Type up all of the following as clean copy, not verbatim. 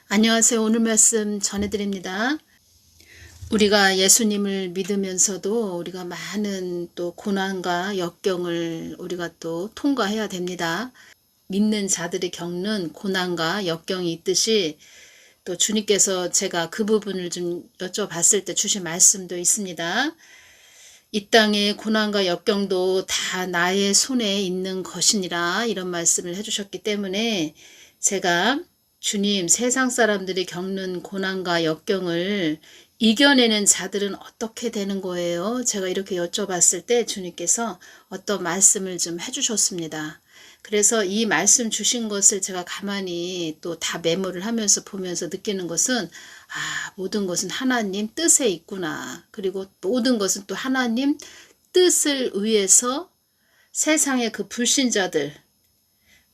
안녕하세요. 오늘 말씀 전해드립니다. 우리가 예수님을 믿으면서도 우리가 많은 또 고난과 역경을 우리가 또 통과해야 됩니다. 믿는 자들이 겪는 고난과 역경이 있듯이 또 주님께서 제가 그 부분을 좀 여쭤봤을 때 주신 말씀도 있습니다. 이 땅의 고난과 역경도 다 나의 손에 있는 것이니라 이런 말씀을 해주셨기 때문에 제가 주님, 세상 사람들이 겪는 고난과 역경을 이겨내는 자들은 어떻게 되는 거예요? 제가 이렇게 여쭤봤을 때 주님께서 어떤 말씀을 좀 해주셨습니다. 그래서 이 말씀 주신 것을 제가 가만히 또 다 메모를 하면서 보면서 느끼는 것은 모든 것은 하나님 뜻에 있구나. 그리고 모든 것은 또 하나님 뜻을 위해서 세상의 그 불신자들,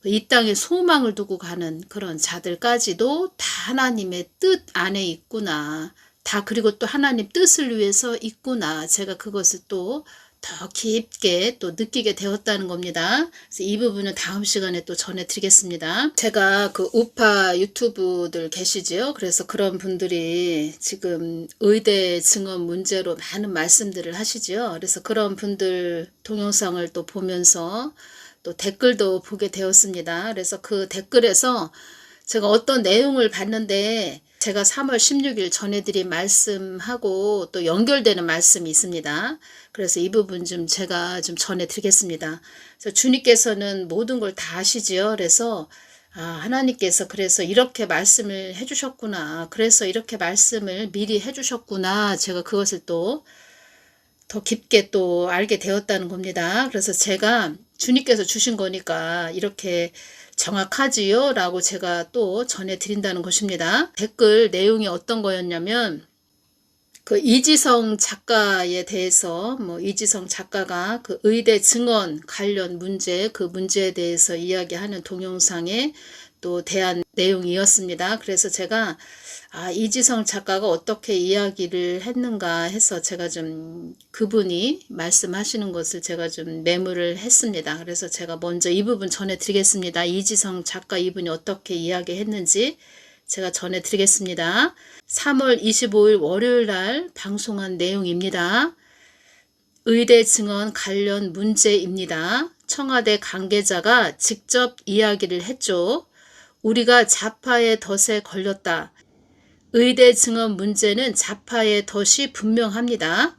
이 땅에 소망을 두고 가는 그런 자들까지도 다 하나님의 뜻 안에 있구나. 다 그리고 또 하나님 뜻을 위해서 있구나. 제가 그것을 또 더 깊게 또 느끼게 되었다는 겁니다. 그래서 이 부분은 다음 시간에 또 전해드리겠습니다. 제가 그 우파 유튜브들 계시지요. 그래서 그런 분들이 지금 의대 증원 문제로 많은 말씀들을 하시지요. 그래서 그런 분들 동영상을 또 보면서 또 댓글도 보게 되었습니다. 그래서 그 댓글에서 제가 어떤 내용을 봤는데 제가 3월 16일 전해드린 말씀하고 또 연결되는 말씀이 있습니다. 그래서 이 부분 좀 제가 좀 전해드리겠습니다. 그래서 주님께서는 모든 걸 다 아시지요. 그래서 하나님께서 그래서 이렇게 말씀을 해주셨구나. 그래서 이렇게 말씀을 미리 해주셨구나. 제가 그것을 또 더 깊게 또 알게 되었다는 겁니다. 그래서 제가 주님께서 주신 거니까 이렇게 정확하지요? 라고 제가 또 전해드린다는 것입니다. 댓글 내용이 어떤 거였냐면 그 이지성 작가에 대해서 이지성 작가가 그 의대 증언 관련 문제 그 문제에 대해서 이야기하는 동영상에 또 대한 내용이었습니다. 그래서 제가 이지성 작가가 어떻게 이야기를 했는가 해서 제가 좀 그분이 말씀하시는 것을 제가 좀 메모를 했습니다. 그래서 제가 먼저 이 부분 전해드리겠습니다. 이지성 작가 이분이 어떻게 이야기했는지 제가 전해드리겠습니다. 3월 25일 월요일 날 방송한 내용입니다. 의대 증언 관련 문제입니다. 청와대 관계자가 직접 이야기를 했죠. 우리가 좌파의 덫에 걸렸다. 의대 증언 문제는 좌파의 덫이 분명합니다.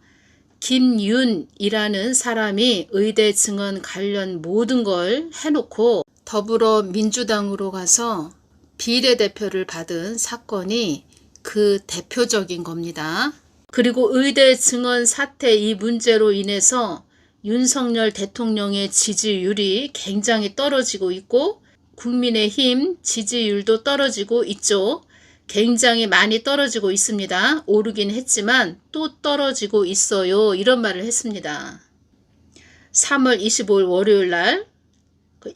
김윤이라는 사람이 의대 증언 관련 모든 걸 해놓고 더불어민주당으로 가서 비례대표를 받은 사건이 그 대표적인 겁니다. 그리고 의대 증언 사태 이 문제로 인해서 윤석열 대통령의 지지율이 굉장히 떨어지고 있고 국민의힘 지지율도 떨어지고 있죠. 굉장히 많이 떨어지고 있습니다. 오르긴 했지만 또 떨어지고 있어요. 이런 말을 했습니다. 3월 25일 월요일 날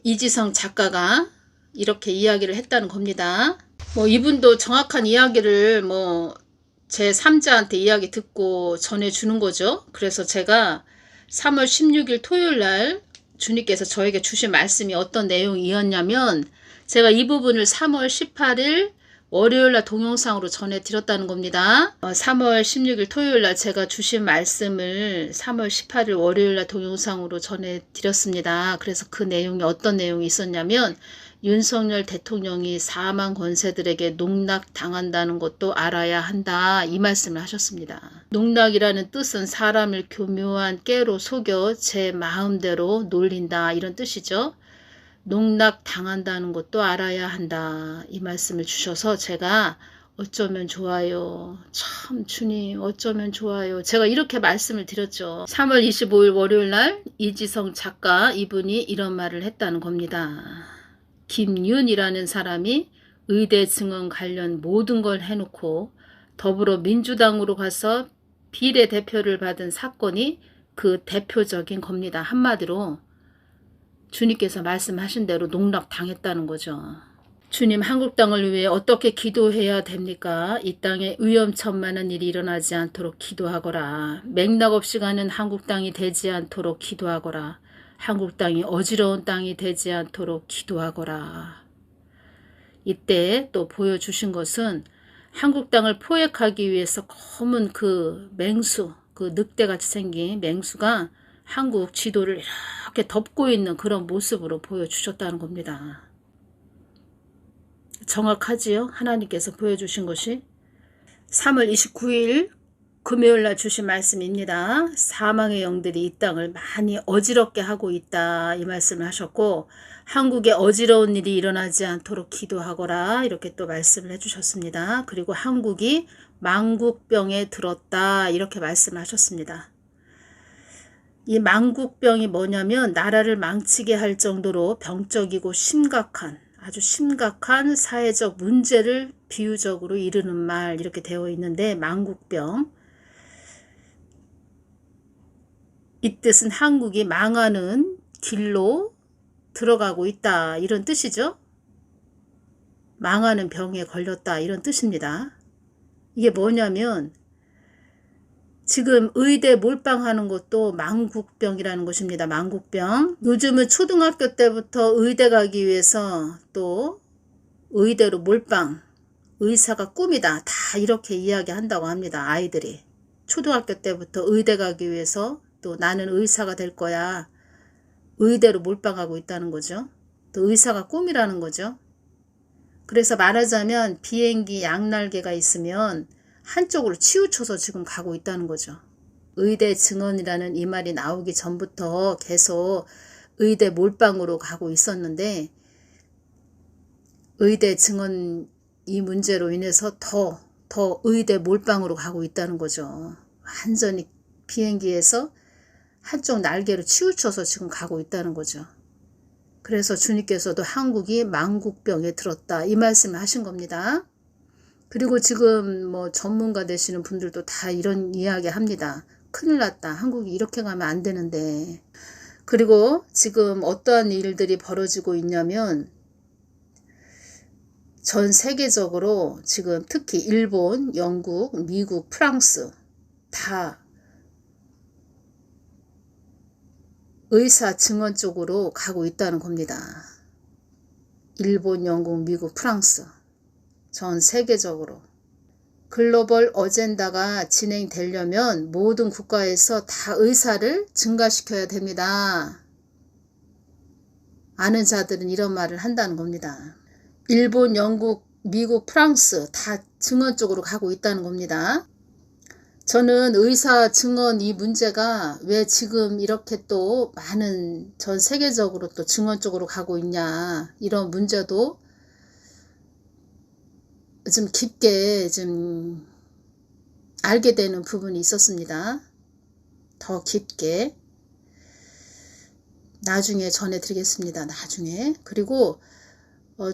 이지성 작가가 이렇게 이야기를 했다는 겁니다. 이분도 정확한 이야기를 제 3자한테 이야기 듣고 전해주는 거죠. 그래서 제가 3월 16일 토요일 날 주님께서 저에게 주신 말씀이 어떤 내용이었냐면 제가 이 부분을 3월 18일 월요일날 동영상으로 전해드렸다는 겁니다. 3월 16일 토요일날 제가 주신 말씀을 3월 18일 월요일날 동영상으로 전해드렸습니다. 그래서 그 내용이 어떤 내용이 있었냐면 윤석열 대통령이 사망 권세들에게 농락당한다는 것도 알아야 한다. 이 말씀을 하셨습니다. 농락이라는 뜻은 사람을 교묘한 깨로 속여 제 마음대로 놀린다. 이런 뜻이죠. 농락당한다는 것도 알아야 한다. 이 말씀을 주셔서 제가 어쩌면 좋아요. 참 주님 어쩌면 좋아요. 제가 이렇게 말씀을 드렸죠. 3월 25일 월요일 날 이지성 작가 이분이 이런 말을 했다는 겁니다. 김윤이라는 사람이 의대 증언 관련 모든 걸 해놓고 더불어민주당으로 가서 비례대표를 받은 사건이 그 대표적인 겁니다. 한마디로 주님께서 말씀하신 대로 농락당했다는 거죠. 주님 한국 땅을 위해 어떻게 기도해야 됩니까? 이 땅에 위험천만한 일이 일어나지 않도록 기도하거라. 맥락 없이 가는 한국 땅이 되지 않도록 기도하거라. 한국 땅이 어지러운 땅이 되지 않도록 기도하거라. 이때 또 보여주신 것은 한국 땅을 포획하기 위해서 검은 그 맹수, 그 늑대같이 생긴 맹수가 한국 지도를 이렇게 덮고 있는 그런 모습으로 보여주셨다는 겁니다. 정확하지요? 하나님께서 보여주신 것이 3월 29일 금요일날 주신 말씀입니다. 사망의 영들이 이 땅을 많이 어지럽게 하고 있다, 이 말씀을 하셨고, 한국에 어지러운 일이 일어나지 않도록 기도하거라, 이렇게 또 말씀을 해주셨습니다. 그리고 한국이 망국병에 들었다, 이렇게 말씀을 하셨습니다. 이 망국병이 뭐냐면 나라를 망치게 할 정도로 병적이고 심각한, 아주 심각한 사회적 문제를 비유적으로 이르는 말, 이렇게 되어 있는데, 망국병, 이 뜻은 한국이 망하는 길로 들어가고 있다, 이런 뜻이죠. 망하는 병에 걸렸다, 이런 뜻입니다. 이게 뭐냐면 지금 의대 몰빵하는 것도 망국병이라는 것입니다. 망국병. 요즘은 초등학교 때부터 의대 가기 위해서 또 의대로 몰빵, 의사가 꿈이다, 다 이렇게 이야기한다고 합니다. 아이들이 초등학교 때부터 의대 가기 위해서 또 나는 의사가 될 거야, 의대로 몰빵하고 있다는 거죠. 또 의사가 꿈이라는 거죠. 그래서 말하자면 비행기 양날개가 있으면 한쪽으로 치우쳐서 지금 가고 있다는 거죠. 의대 증언이라는 이 말이 나오기 전부터 계속 의대 몰빵으로 가고 있었는데, 의대 증언 이 문제로 인해서 더 의대 몰빵으로 가고 있다는 거죠. 완전히 비행기에서 한쪽 날개로 치우쳐서 지금 가고 있다는 거죠. 그래서 주님께서도 한국이 망국병에 들었다, 이 말씀을 하신 겁니다. 그리고 지금 뭐 전문가 되시는 분들도 다 이런 이야기 합니다. 큰일 났다, 한국이 이렇게 가면 안 되는데. 그리고 지금 어떠한 일들이 벌어지고 있냐면 전 세계적으로 지금 특히 일본, 영국, 미국, 프랑스 다 의사 증언 쪽으로 가고 있다는 겁니다. 일본, 영국, 미국, 프랑스 전 세계적으로 글로벌 어젠다가 진행되려면 모든 국가에서 다 의사를 증가시켜야 됩니다. 아는 자들은 이런 말을 한다는 겁니다. 일본, 영국, 미국, 프랑스 다 증언 쪽으로 가고 있다는 겁니다. 저는 의사 증언 이 문제가 왜 지금 이렇게 또 많은 전 세계적으로 또 증언 쪽으로 가고 있냐, 이런 문제도 좀 깊게 좀 알게 되는 부분이 있었습니다. 더 깊게 나중에 전해드리겠습니다. 나중에. 그리고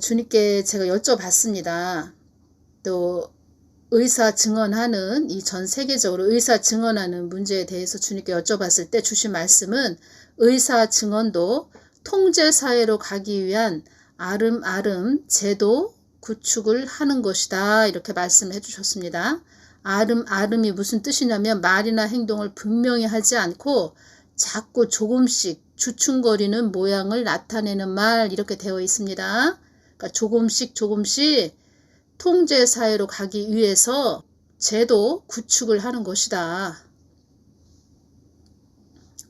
주님께 제가 여쭤봤습니다. 또 의사 증언하는 이 전 세계적으로 의사 증언하는 문제에 대해서 주님께 여쭤봤을 때 주신 말씀은 의사 증언도 통제사회로 가기 위한 아름아름 제도 구축을 하는 것이다, 이렇게 말씀해 주셨습니다. 아름아름이 무슨 뜻이냐면 말이나 행동을 분명히 하지 않고 자꾸 조금씩 주춤거리는 모양을 나타내는 말, 이렇게 되어 있습니다. 그러니까 조금씩 통제사회로 가기 위해서 제도 구축을 하는 것이다.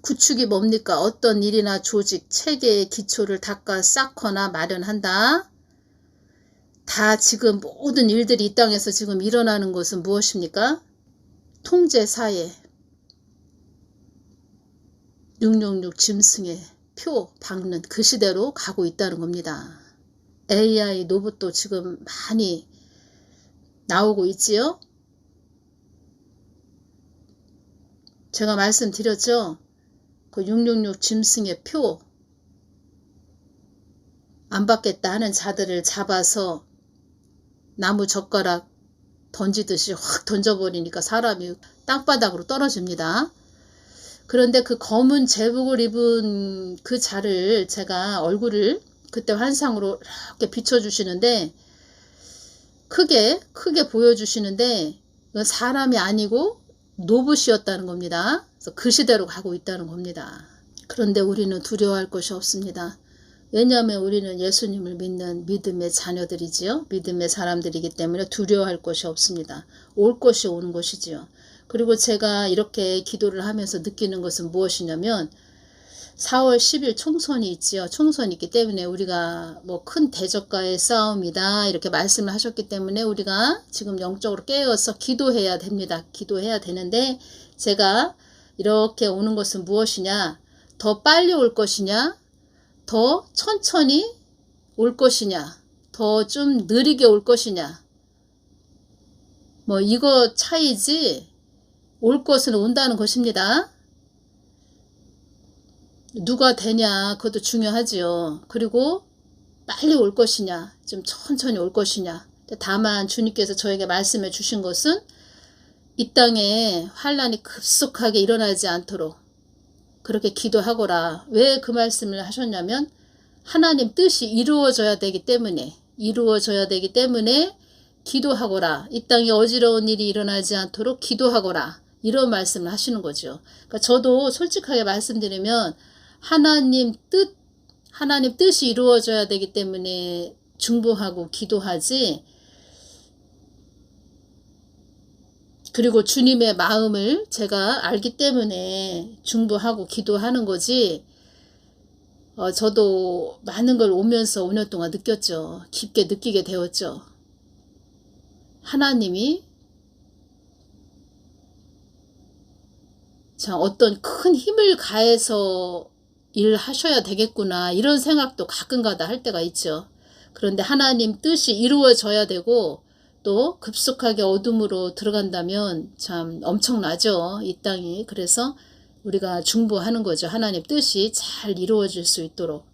구축이 뭡니까? 어떤 일이나 조직, 체계의 기초를 닦아 쌓거나 마련한다. 다 지금 모든 일들이 이 땅에서 지금 일어나는 것은 무엇입니까? 통제사회, 666 짐승의 표 박는 그 시대로 가고 있다는 겁니다. AI 로봇도 지금 많이 나오고 있지요. 제가 말씀드렸죠. 그 666 짐승의 표 안 받겠다 하는 자들을 잡아서 나무 젓가락 던지듯이 확 던져버리니까 사람이 땅바닥으로 떨어집니다. 그런데 그 검은 제복을 입은 그 자를 제가 얼굴을 그때 환상으로 이렇게 비춰주시는데 크게 보여주시는데 사람이 아니고 로봇이었다는 겁니다. 그래서 그 시대로 가고 있다는 겁니다. 그런데 우리는 두려워할 것이 없습니다. 왜냐하면 우리는 예수님을 믿는 믿음의 자녀들이지요. 믿음의 사람들이기 때문에 두려워할 것이 없습니다. 올 것이 오는 것이지요. 그리고 제가 이렇게 기도를 하면서 느끼는 것은 무엇이냐면 4월 10일 총선이 있지요. 총선이 있기 때문에 우리가 뭐 큰 대적과의 싸움이다 이렇게 말씀을 하셨기 때문에 우리가 지금 영적으로 깨어서 기도해야 됩니다. 기도해야 되는데 제가 이렇게 오는 것은 무엇이냐? 더 빨리 올 것이냐? 더 천천히 올 것이냐? 더 좀 느리게 올 것이냐? 뭐 이거 차이지 올 것은 온다는 것입니다. 누가 되냐 그것도 중요하지요. 그리고 빨리 올 것이냐 좀 천천히 올 것이냐. 다만 주님께서 저에게 말씀해 주신 것은 이 땅에 환란이 급속하게 일어나지 않도록 그렇게 기도하거라. 왜 그 말씀을 하셨냐면 하나님 뜻이 이루어져야 되기 때문에 기도하거라. 이 땅에 어지러운 일이 일어나지 않도록 기도하거라. 이런 말씀을 하시는 거죠. 그러니까 저도 솔직하게 말씀드리면 하나님 뜻이 이루어져야 되기 때문에 중보하고 기도하지. 그리고 주님의 마음을 제가 알기 때문에 중보하고 기도하는 거지. 저도 많은 걸 오면서 5년 동안 느꼈죠. 깊게 느끼게 되었죠. 하나님이 참 어떤 큰 힘을 가해서 일하셔야 되겠구나 이런 생각도 가끔가다 할 때가 있죠. 그런데 하나님 뜻이 이루어져야 되고 또 급속하게 어둠으로 들어간다면 참 엄청나죠. 이 땅이. 그래서 우리가 중보하는 거죠. 하나님 뜻이 잘 이루어질 수 있도록.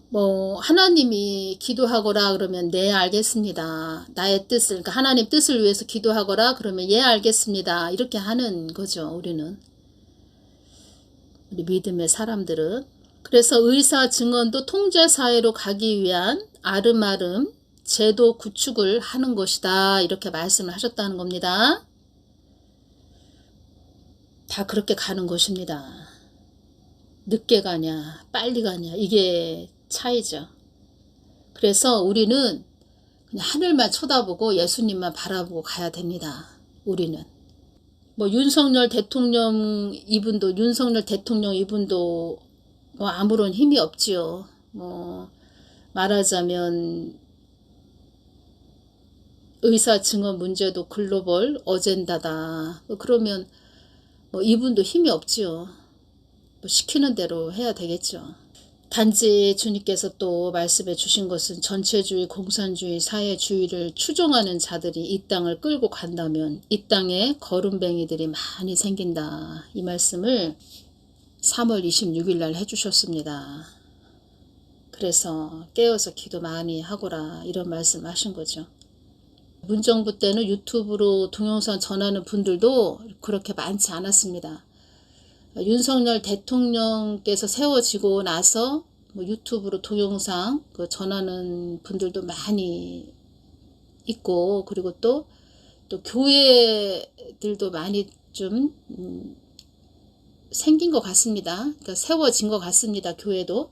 뭐 하나님이 기도하거라 그러면 네 알겠습니다. 나의 뜻을 그러니까 하나님 뜻을 위해서 기도하거라 그러면 예 알겠습니다. 이렇게 하는 거죠. 우리 믿음의 사람들은. 그래서 의사 증언도 통제사회로 가기 위한 아름아름 제도 구축을 하는 것이다. 이렇게 말씀을 하셨다는 겁니다. 다 그렇게 가는 것입니다. 늦게 가냐 빨리 가냐 이게 차이죠. 그래서 우리는 그냥 하늘만 쳐다보고 예수님만 바라보고 가야 됩니다. 우리는. 뭐 윤석열 대통령 이분도 뭐 아무런 힘이 없지요. 뭐 말하자면 의사 증언 문제도 글로벌 어젠다다. 그러면 뭐 이분도 힘이 없지요. 뭐 시키는 대로 해야 되겠죠. 단지 주님께서 또 말씀해 주신 것은 전체주의, 공산주의, 사회주의를 추종하는 자들이 이 땅을 끌고 간다면 이 땅에 거름뱅이들이 많이 생긴다. 이 말씀을 3월 26일 날 해주셨습니다. 그래서 깨어서 기도 많이 하거라 이런 말씀 하신 거죠. 문정부 때는 유튜브로 동영상 전하는 분들도 그렇게 많지 않았습니다. 윤석열 대통령께서 세워지고 나서 뭐 유튜브로 동영상 전하는 분들도 많이 있고 그리고 또 교회들도 많이 좀 생긴 것 같습니다. 그러니까 세워진 것 같습니다. 교회도.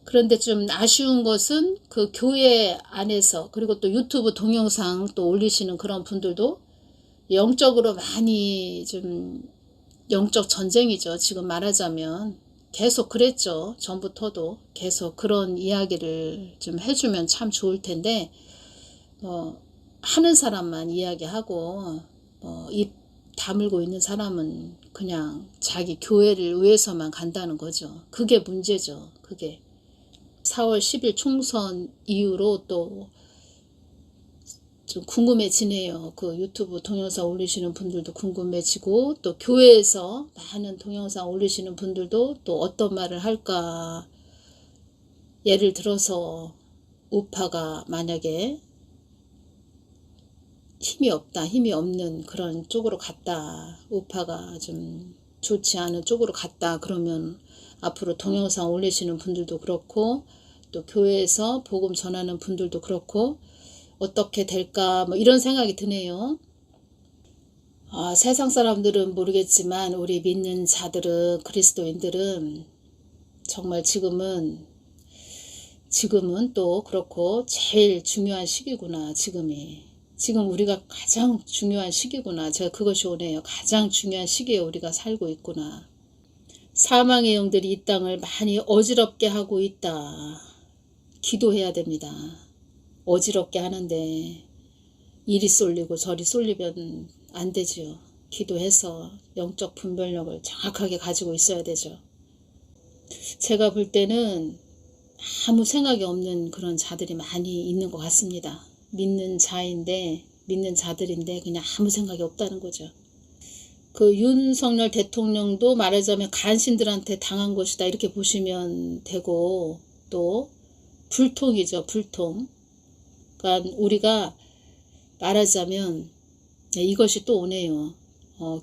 그런데 좀 아쉬운 것은 그 교회 안에서 그리고 또 유튜브 동영상 또 올리시는 그런 분들도 영적으로 많이 좀 영적 전쟁이죠. 지금 말하자면 계속 그랬죠. 전부터도 계속 그런 이야기를 좀 해주면 참 좋을 텐데 하는 사람만 이야기하고 입 다물고 있는 사람은 그냥 자기 교회를 위해서만 간다는 거죠. 그게 문제죠. 그게 4월 10일 총선 이후로 또 좀 궁금해지네요. 그 유튜브 동영상 올리시는 분들도 궁금해지고 또 교회에서 많은 동영상 올리시는 분들도 또 어떤 말을 할까. 예를 들어서 우파가 만약에 힘이 없는 그런 쪽으로 갔다. 우파가 좀 좋지 않은 쪽으로 갔다. 그러면 앞으로 동영상 올리시는 분들도 그렇고 또 교회에서 복음 전하는 분들도 그렇고 어떻게 될까 뭐 이런 생각이 드네요. 세상 사람들은 모르겠지만 우리 믿는 자들은 그리스도인들은 정말 지금은 지금은 또 그렇고 제일 중요한 시기구나. 지금 우리가 가장 중요한 시기구나. 제가 그것이 오네요. 가장 중요한 시기에 우리가 살고 있구나. 사망의 영들이 이 땅을 많이 어지럽게 하고 있다. 기도해야 됩니다. 어지럽게 하는데 이리 쏠리고 저리 쏠리면 안 되지요. 기도해서 영적 분별력을 정확하게 가지고 있어야 되죠. 제가 볼 때는 아무 생각이 없는 그런 자들이 많이 있는 것 같습니다. 믿는 자들인데 그냥 아무 생각이 없다는 거죠. 그 윤석열 대통령도 말하자면 간신들한테 당한 것이다 이렇게 보시면 되고, 또 불통이죠. 불통. 그러니까 우리가 말하자면 이것이 또 오네요.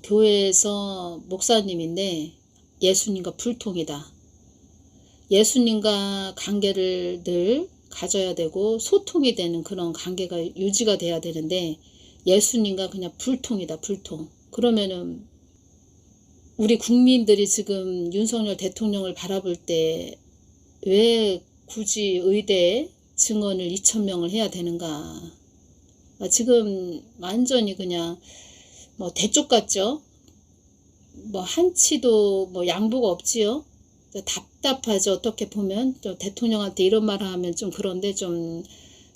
교회에서 목사님인데 예수님과 불통이다. 예수님과 관계를 늘 가져야 되고 소통이 되는 그런 관계가 유지가 돼야 되는데 예수님과 그냥 불통이다. 불통. 그러면은 우리 국민들이 지금 윤석열 대통령을 바라볼 때 왜 굳이 의대 증언을 2,000명을 해야 되는가. 지금 완전히 그냥 뭐 대쪽 같죠. 뭐 한치도 뭐 양보가 없지요. 답답하죠. 어떻게 보면 좀 대통령한테 이런 말을 하면 좀 그런데 좀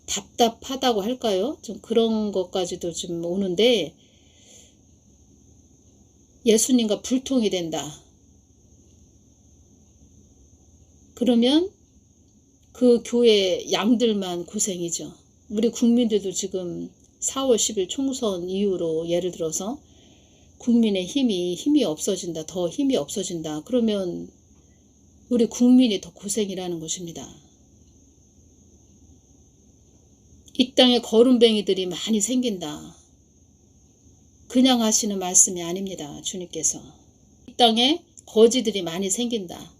답답하다고 할까요? 좀 그런 것까지도 좀 오는데 예수님과 불통이 된다. 그러면 그 교회 양들만 고생이죠. 우리 국민들도 지금 4월 10일 총선 이후로 예를 들어서 국민의 힘이 없어진다. 더 힘이 없어진다. 그러면 우리 국민이 더 고생이라는 것입니다. 이 땅에 거름뱅이들이 많이 생긴다. 그냥 하시는 말씀이 아닙니다. 주님께서. 이 땅에 거지들이 많이 생긴다.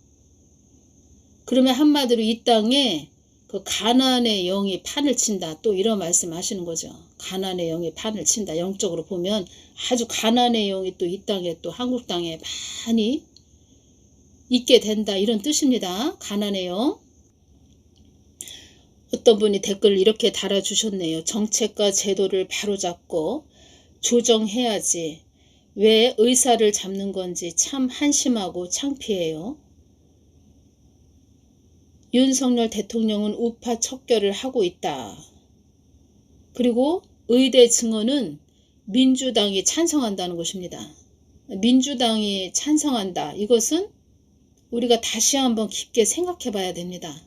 그러면 한마디로 이 땅에 그 가난의 영이 판을 친다. 또 이런 말씀 하시는 거죠. 가난의 영이 판을 친다. 영적으로 보면 아주 가난의 영이 또 이 땅에 또 한국 땅에 많이 있게 된다. 이런 뜻입니다. 가난의 영. 어떤 분이 댓글을 이렇게 달아주셨네요. 정책과 제도를 바로잡고 조정해야지. 왜 의사를 잡는 건지 참 한심하고 창피해요. 윤석열 대통령은 우파 척결을 하고 있다. 그리고 의대 증언은 민주당이 찬성한다는 것입니다. 민주당이 찬성한다. 이것은 우리가 다시 한번 깊게 생각해 봐야 됩니다.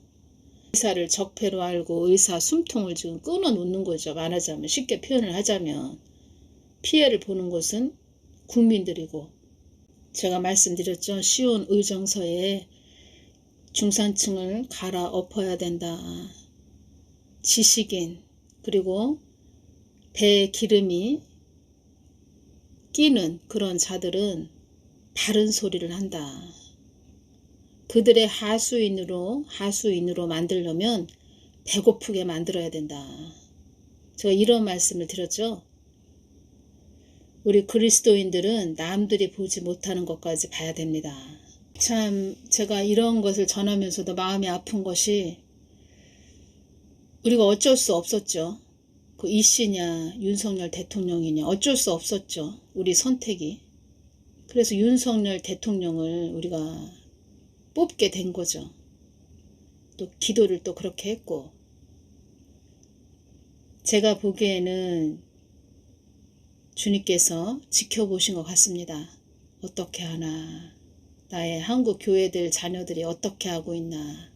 의사를 적폐로 알고 의사 숨통을 지금 끊어 놓는 거죠. 말하자면 쉽게 표현을 하자면 피해를 보는 것은 국민들이고, 제가 말씀드렸죠. 시온 의정서에 중산층을 갈아엎어야 된다. 지식인 그리고 배에 기름이 끼는 그런 자들은 바른 소리를 한다. 그들의 하수인으로 만들려면 배고프게 만들어야 된다. 제가 이런 말씀을 드렸죠. 우리 그리스도인들은 남들이 보지 못하는 것까지 봐야 됩니다. 참 제가 이런 것을 전하면서도 마음이 아픈 것이 우리가 어쩔 수 없었죠. 그 이씨냐 윤석열 대통령이냐 어쩔 수 없었죠. 우리 선택이. 그래서 윤석열 대통령을 우리가 뽑게 된 거죠. 또 기도를 또 그렇게 했고, 제가 보기에는 주님께서 지켜보신 것 같습니다. 어떻게 하나, 나의 한국 교회들 자녀들이 어떻게 하고 있나,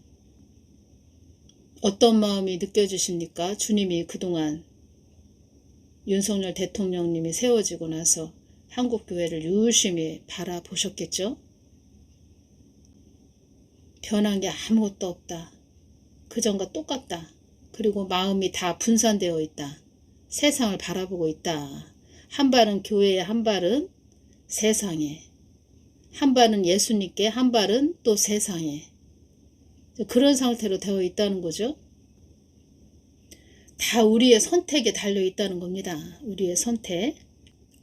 어떤 마음이 느껴지십니까? 주님이 그동안 윤석열 대통령님이 세워지고 나서 한국 교회를 유심히 바라보셨겠죠? 변한 게 아무것도 없다. 그전과 똑같다. 그리고 마음이 다 분산되어 있다. 세상을 바라보고 있다. 한 발은 교회에, 한 발은 세상에, 한 발은 예수님께, 한 발은 또 세상에. 그런 상태로 되어 있다는 거죠. 다 우리의 선택에 달려 있다는 겁니다. 우리의 선택.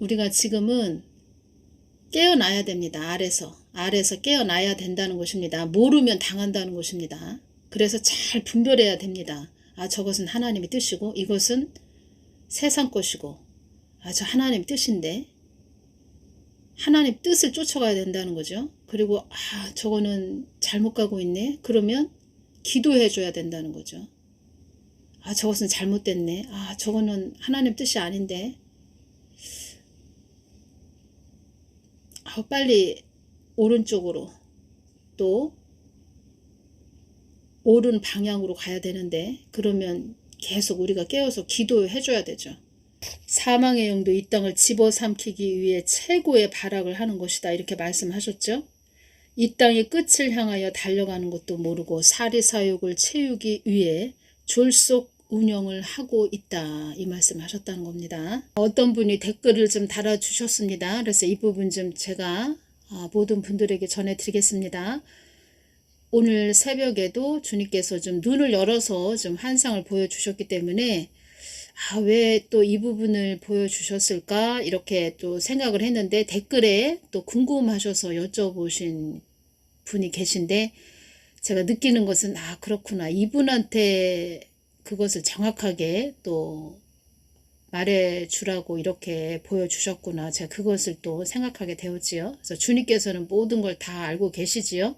우리가 지금은 깨어나야 됩니다. 아래서 깨어나야 된다는 것입니다. 모르면 당한다는 것입니다. 그래서 잘 분별해야 됩니다. 아, 저것은 하나님의 뜻이고 이것은 세상 것이고, 아, 저 하나님 뜻인데 하나님 뜻을 쫓아가야 된다는 거죠. 그리고 아, 저거는 잘못 가고 있네. 그러면 기도해 줘야 된다는 거죠. 아, 저것은 잘못됐네. 아, 저거는 하나님 뜻이 아닌데. 아, 빨리 오른쪽으로 또 옳은 방향으로 가야 되는데, 그러면 계속 우리가 깨워서 기도해 줘야 되죠. 사망의 영도 이 땅을 집어삼키기 위해 최고의 발악을 하는 것이다, 이렇게 말씀하셨죠. 이 땅의 끝을 향하여 달려가는 것도 모르고 사리사욕을 채우기 위해 졸속 운영을 하고 있다, 이 말씀하셨다는 겁니다. 어떤 분이 댓글을 좀 달아주셨습니다. 그래서 이 부분 좀 제가 모든 분들에게 전해드리겠습니다. 오늘 새벽에도 주님께서 좀 눈을 열어서 좀 환상을 보여주셨기 때문에 아, 왜 또 이 부분을 보여주셨을까 이렇게 또 생각을 했는데, 댓글에 또 궁금하셔서 여쭤보신 분이 계신데, 제가 느끼는 것은 아, 그렇구나, 이분한테 그것을 정확하게 또 말해주라고 이렇게 보여주셨구나, 제가 그것을 또 생각하게 되었지요. 그래서 주님께서는 모든 걸 다 알고 계시지요.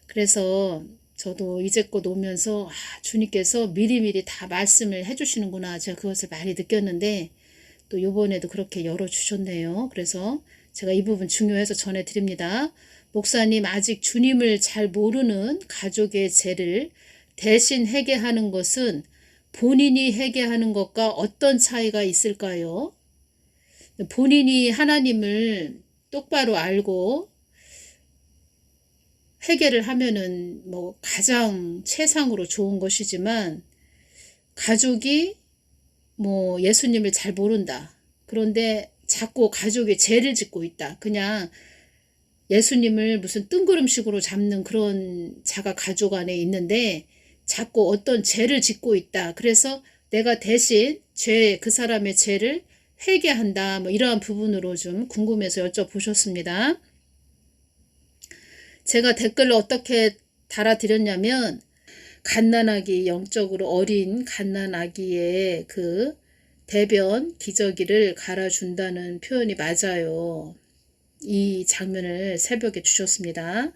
그래서 저도 이제껏 오면서 아, 주님께서 미리미리 다 말씀을 해주시는구나, 제가 그것을 많이 느꼈는데 또 이번에도 그렇게 열어주셨네요. 그래서 제가 이 부분 중요해서 전해드립니다. 목사님, 아직 주님을 잘 모르는 가족의 죄를 대신 회개하는 것은 본인이 회개하는 것과 어떤 차이가 있을까요? 본인이 하나님을 똑바로 알고 회개를 하면은 뭐 가장 최상으로 좋은 것이지만, 가족이 뭐 예수님을 잘 모른다, 그런데 자꾸 가족이 죄를 짓고 있다, 그냥 예수님을 무슨 뜬구름식으로 잡는 그런 자가 가족 안에 있는데 자꾸 어떤 죄를 짓고 있다, 그래서 내가 대신 그 사람의 죄를 회개한다, 뭐 이러한 부분으로 좀 궁금해서 여쭤보셨습니다. 제가 댓글을 어떻게 달아드렸냐면, 갓난아기, 영적으로 어린 갓난아기의 그 대변 기저귀를 갈아준다는 표현이 맞아요. 이 장면을 새벽에 주셨습니다.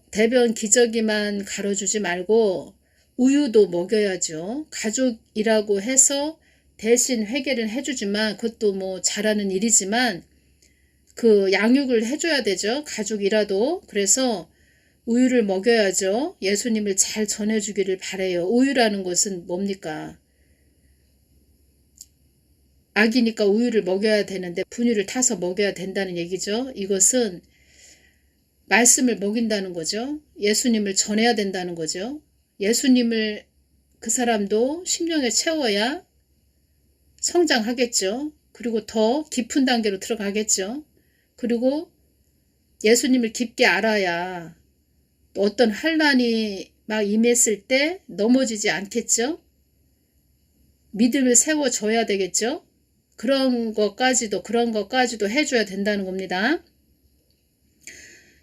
대변 기저귀만 갈아주지 말고 우유도 먹여야죠. 가족이라고 해서 대신 회개를 해주지만, 그것도 뭐 잘하는 일이지만 그 양육을 해줘야 되죠, 가족이라도. 그래서 우유를 먹여야죠. 예수님을 잘 전해주기를 바래요. 우유라는 것은 뭡니까? 아기니까 우유를 먹여야 되는데 분유를 타서 먹여야 된다는 얘기죠. 이것은 말씀을 먹인다는 거죠. 예수님을 전해야 된다는 거죠. 예수님을 그 사람도 심령에 채워야 성장하겠죠. 그리고 더 깊은 단계로 들어가겠죠. 그리고 예수님을 깊게 알아야 또 어떤 환난이 막 임했을 때 넘어지지 않겠죠. 믿음을 세워줘야 되겠죠. 그런 것까지도 해줘야 된다는 겁니다.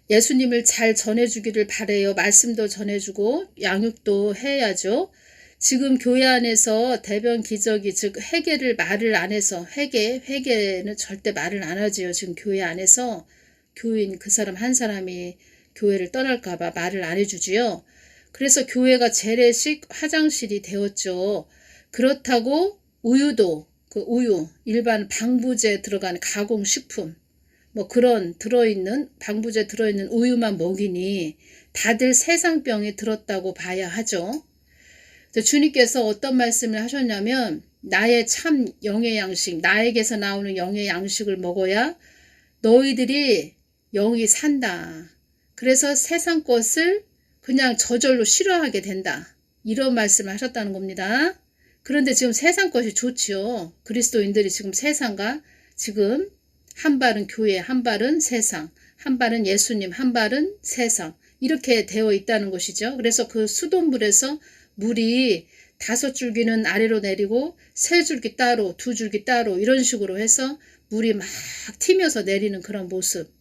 예수님을 잘 전해주기를 바래요. 말씀도 전해주고 양육도 해야죠. 지금 교회 안에서 대변 기저귀, 즉 회개를 말을 안 해서, 회개는 절대 말을 안 하지요. 지금 교회 안에서 교인 그 사람 한 사람이 교회를 떠날까봐 말을 안 해주지요. 그래서 교회가 재래식 화장실이 되었죠. 그렇다고 우유도, 그 우유, 일반 방부제 들어간 가공식품, 뭐 그런 방부제 들어있는 우유만 먹이니 다들 세상병에 들었다고 봐야 하죠. 주님께서 어떤 말씀을 하셨냐면, 나의 참 영의 양식, 나에게서 나오는 영의 양식을 먹어야 너희들이 영이 산다. 그래서 세상 것을 그냥 저절로 싫어하게 된다, 이런 말씀을 하셨다는 겁니다. 그런데 지금 세상 것이 좋지요. 그리스도인들이 지금 세상과 지금 한 발은 교회, 한 발은 세상, 한 발은 예수님, 한 발은 세상, 이렇게 되어 있다는 것이죠. 그래서 그 수돗물에서 물이 5줄기는 아래로 내리고 3줄기 따로, 2줄기 따로, 이런 식으로 해서 물이 막 튀면서 내리는 그런 모습,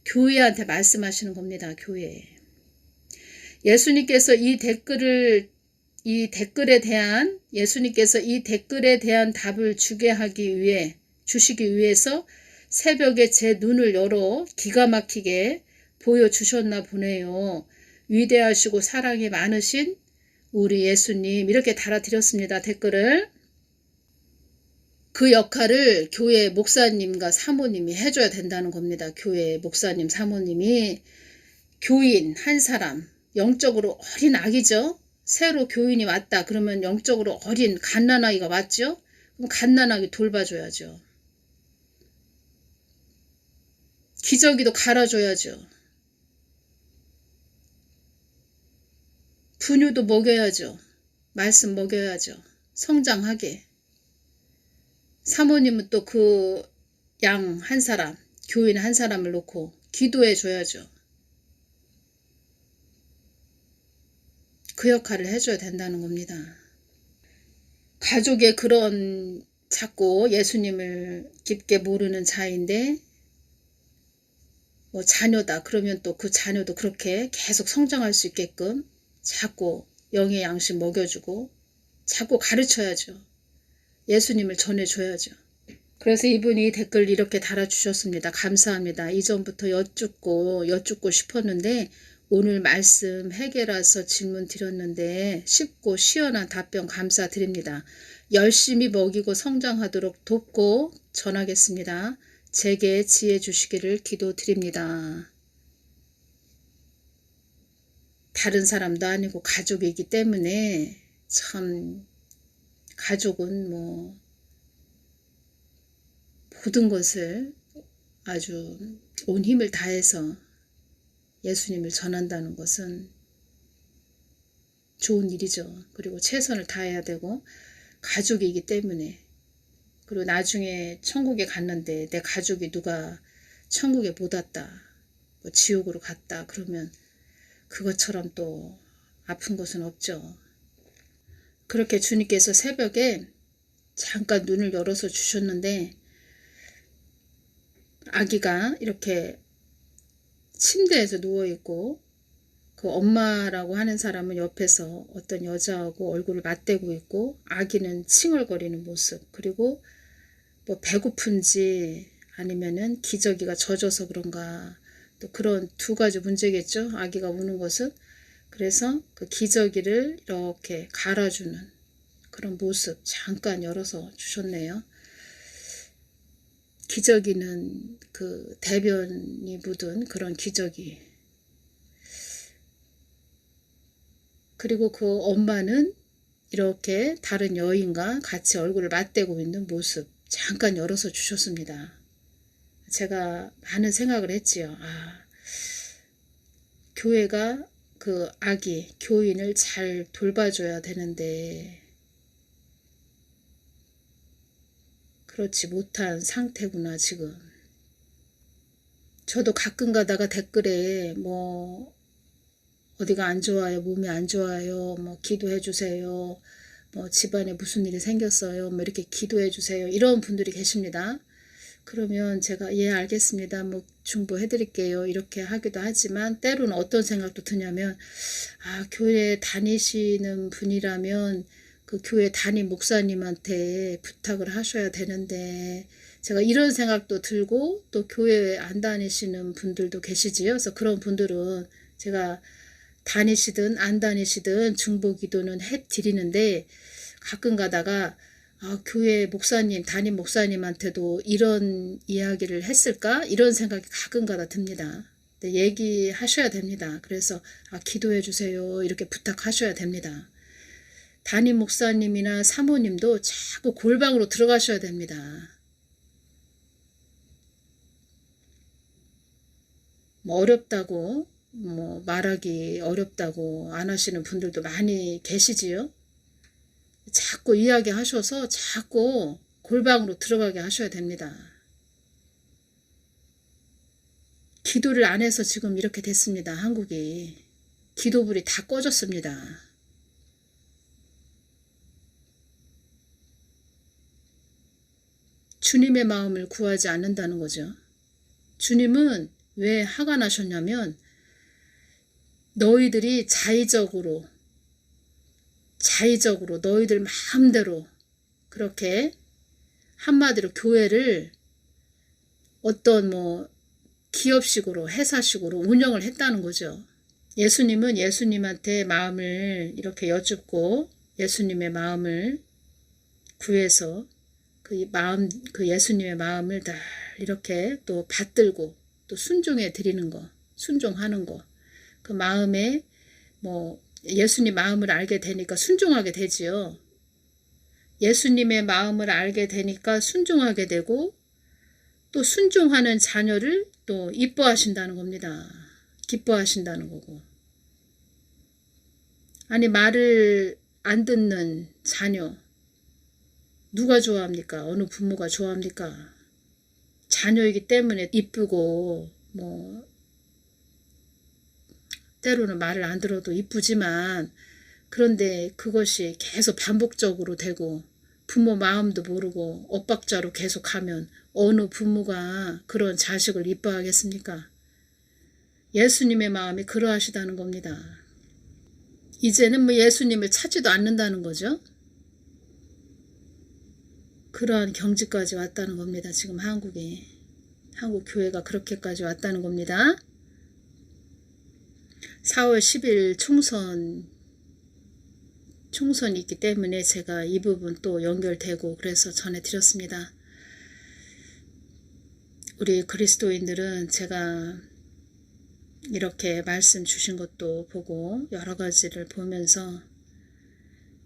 교회한테 말씀하시는 겁니다. 교회. 예수님께서 예수님께서 이 댓글에 대한 답을 주시기 위해서 새벽에 제 눈을 열어 기가 막히게 보여주셨나 보네요. 위대하시고 사랑이 많으신 우리 예수님, 이렇게 달아드렸습니다. 댓글을. 그 역할을 교회 목사님과 사모님이 해줘야 된다는 겁니다. 교회 목사님, 사모님이 교인 한 사람, 영적으로 어린 아기죠. 새로 교인이 왔다 그러면 영적으로 어린 갓난아기가 왔죠. 그럼 갓난아기 돌봐줘야죠. 기저귀도 갈아줘야죠. 분유도 먹여야죠. 말씀 먹여야죠. 성장하게. 사모님은 또 그 양 한 사람, 교인 한 사람을 놓고 기도해 줘야죠. 그 역할을 해줘야 된다는 겁니다. 가족의 그런 자꾸 예수님을 깊게 모르는 자인데 뭐 자녀다 그러면 또 그 자녀도 그렇게 계속 성장할 수 있게끔 자꾸 영의 양식 먹여주고 자꾸 가르쳐야죠. 예수님을 전해줘야죠. 그래서 이분이 댓글 이렇게 달아주셨습니다. 감사합니다. 이전부터 여쭙고 싶었는데 오늘 말씀 해결해서 질문 드렸는데 쉽고 시원한 답변 감사드립니다. 열심히 먹이고 성장하도록 돕고 전하겠습니다. 제게 지혜 주시기를 기도드립니다. 다른 사람도 아니고 가족이기 때문에 참 가족은 뭐 모든 것을 아주 온 힘을 다해서 예수님을 전한다는 것은 좋은 일이죠. 그리고 최선을 다해야 되고 가족이기 때문에 그리고 나중에 천국에 갔는데 내 가족이 누가 천국에 못 왔다 뭐 지옥으로 갔다 그러면 그것처럼 또 아픈 것은 없죠. 그렇게 주님께서 새벽에 잠깐 눈을 열어서 주셨는데 아기가 이렇게 침대에서 누워있고 그 엄마라고 하는 사람은 옆에서 어떤 여자하고 얼굴을 맞대고 있고 아기는 칭얼거리는 모습 그리고 뭐 배고픈지 아니면은 기저귀가 젖어서 그런가 또 그런 두 가지 문제겠죠. 아기가 우는 것은. 그래서 그 기저귀를 이렇게 갈아주는 그런 모습 잠깐 열어서 주셨네요. 기저귀는 그 대변이 묻은 그런 기저귀. 그리고 그 엄마는 이렇게 다른 여인과 같이 얼굴을 맞대고 있는 모습 잠깐 열어서 주셨습니다. 제가 많은 생각을 했지요. 교회가 그 아기, 교인을 잘 돌봐줘야 되는데 그렇지 못한 상태구나 지금. 저도 가끔 가다가 댓글에 뭐 어디가 안 좋아요, 몸이 안 좋아요, 뭐 기도해 주세요, 뭐 집안에 무슨 일이 생겼어요, 뭐 이렇게 기도해 주세요 이런 분들이 계십니다. 그러면 제가 예 알겠습니다, 뭐 중보해 드릴게요 이렇게 하기도 하지만 때로는 어떤 생각도 드냐면 교회 다니시는 분이라면 그 교회 담임 목사님한테 부탁을 하셔야 되는데 제가 이런 생각도 들고 또 교회 안 다니시는 분들도 계시지요. 그래서 그런 분들은 제가 다니시든 안 다니시든 중보 기도는 해 드리는데 가끔 가다가 교회 목사님, 담임 목사님한테도 이런 이야기를 했을까? 이런 생각이 가끔 가다 듭니다. 근데 얘기하셔야 됩니다. 그래서 기도해 주세요 이렇게 부탁하셔야 됩니다. 담임 목사님이나 사모님도 자꾸 골방으로 들어가셔야 됩니다. 뭐 어렵다고 뭐 말하기 어렵다고 안 하시는 분들도 많이 계시지요. 자꾸 이야기하셔서 자꾸 골방으로 들어가게 하셔야 됩니다. 기도를 안 해서 지금 이렇게 됐습니다. 한국이. 기도불이 다 꺼졌습니다. 주님의 마음을 구하지 않는다는 거죠. 주님은 왜 화가 나셨냐면 너희들이 자의적으로 너희들 마음대로 그렇게 한마디로 교회를 어떤 기업식으로 회사식으로 운영을 했다는 거죠. 예수님은 예수님한테 마음을 이렇게 여쭙고 예수님의 마음을 구해서 그 예수님의 마음을 다 이렇게 또 받들고 또 순종해 드리는 거, 순종하는 거. 그 마음에 예수님 마음을 알게 되니까 순종하게 되지요. 예수님의 마음을 알게 되니까 순종하게 되고 또 순종하는 자녀를 또 이뻐하신다는 겁니다. 기뻐하신다는 거고. 아니 말을 안 듣는 자녀 누가 좋아합니까? 어느 부모가 좋아합니까? 자녀이기 때문에 이쁘고 때로는 말을 안 들어도 이쁘지만 그런데 그것이 계속 반복적으로 되고 부모 마음도 모르고 엇박자로 계속하면 어느 부모가 그런 자식을 이뻐하겠습니까? 예수님의 마음이 그러하시다는 겁니다. 이제는 예수님을 찾지도 않는다는 거죠. 그러한 경지까지 왔다는 겁니다. 지금 한국 교회가 그렇게까지 왔다는 겁니다. 4월 10일 총선이 있기 때문에 제가 이 부분 또 연결되고 그래서 전해드렸습니다. 우리 그리스도인들은 제가 이렇게 말씀 주신 것도 보고 여러 가지를 보면서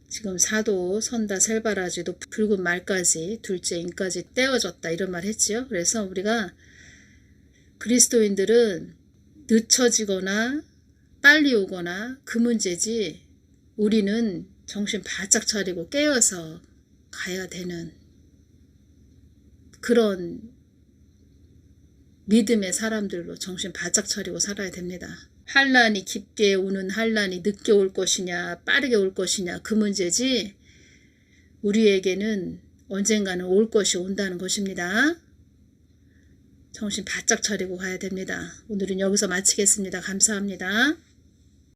지금 사도, 선다, 셀바라지도 붉은 말까지 둘째 인까지 떼어졌다 이런 말 했지요. 그래서 우리가 그리스도인들은 늦춰지거나 빨리 오거나 그 문제지 우리는 정신 바짝 차리고 깨어서 가야 되는 그런 믿음의 사람들로 정신 바짝 차리고 살아야 됩니다. 환란이 깊게 오는 환란이 늦게 올 것이냐 빠르게 올 것이냐 그 문제지 우리에게는 언젠가는 올 것이 온다는 것입니다. 정신 바짝 차리고 가야 됩니다. 오늘은 여기서 마치겠습니다. 감사합니다.